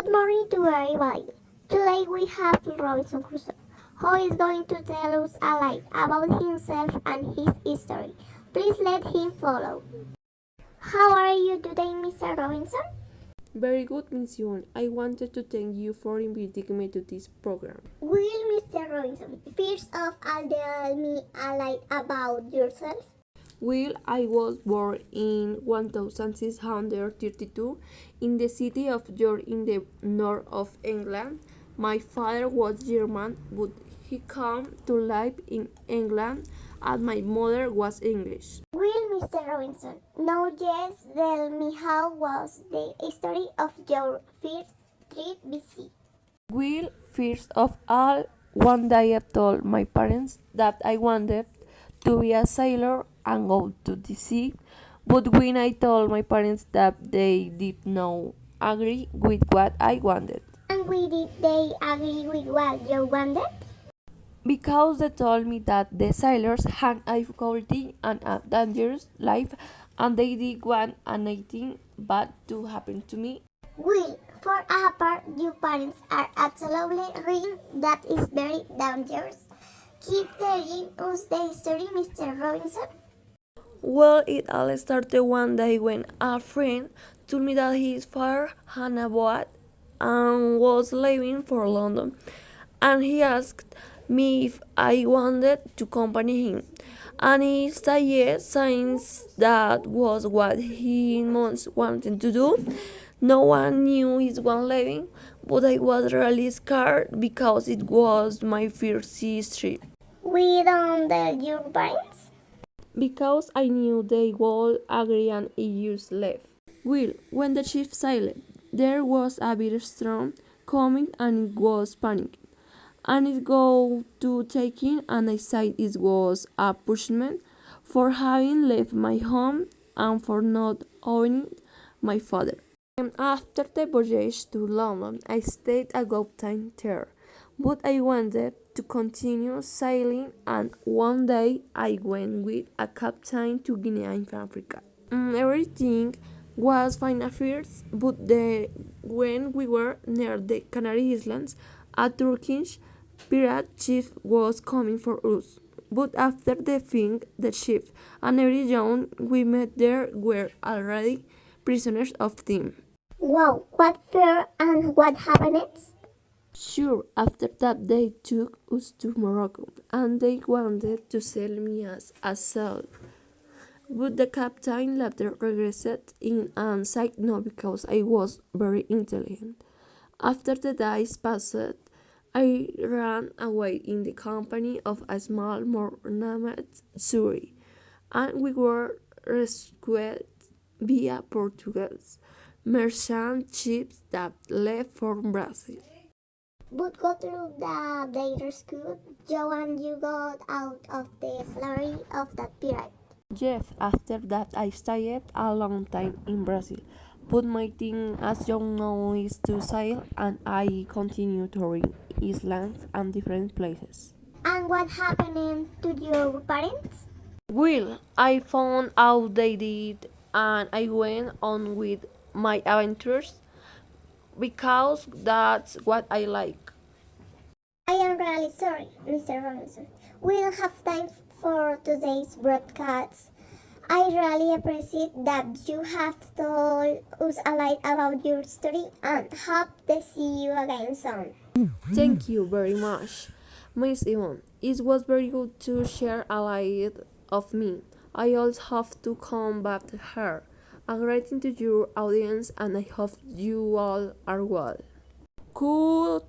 Good morning to everybody. Today we have Robinson Crusoe, who is going to tell us a lie about himself and his history. Please let him follow. How are you today, Mr. Robinson? Very good, Miss Yvonne. I wanted to thank you for inviting me to this program. Will Mr. Robinson first of all tell me a lie about yourself? Well, I was born in 1632 in the city of York in the north of England. My father was German, but he came to live in England, and my mother was English. Will Mr. Robinson now just tell me how was the history of your first trip BC? Well, first of all, one day I told my parents that I wanted to be a sailor and go to the sea, but when I told my parents that they did not agree with what I wanted, And we did they agree with what you wanted? because they told me that the sailors had a difficulty and a dangerous life and they did want anything bad to happen to me. Will, for a part, your parents are absolutely right. That is very dangerous. Keep telling us the story, Mr. Robinson. Well, it all started one day when a friend told me that his father had a boat and was leaving for London, and he asked me if I wanted to accompany him. And I said yes, since that was what he most wanted to do. No one knew he was leaving, but I was really scared because it was my first sea trip. We don't tell your parents. Because I knew they would agree and I just left. Well, when the ship sailed, there was a big storm coming and it was panic. And it go to taking and I said it was a punishment for having left my home and for not owning my father. And after the voyage to London, I stayed a good time there, but I wanted to continue sailing, and one day I went with a captain to Guinea in Africa. Everything was fine at first, but when we were near the Canary Islands, a Turkish pirate ship was coming for us. But after the ship and every young we met there were already prisoners of them. Wow, what fear and what happened? Sure, after that they took us to Morocco and they wanted to sell me as a slave. But the captain later regressed in and said no because I was very intelligent. After the days passed, I ran away in the company of a small mermaid Suri, and we were rescued via Portuguese merchant ships that left for Brazil. But go through the they rescued you and you got out of the slavery of that pirate. Yes, after that I stayed a long time in Brazil, but my thing as you know is to sail and I continue touring islands and different places. And what happened to your parents? Well, I found out they did and I went on with my adventures because that's what I like. I am really sorry, Mr. Robinson. We don't have time for today's broadcast. I really appreciate that you have told us a lot about your story and hope to see you again soon. Thank you very much, Miss Yvonne. It was very good to share a lot of me. I also have to come back here. A greeting to your audience and I hope you all are well. Good.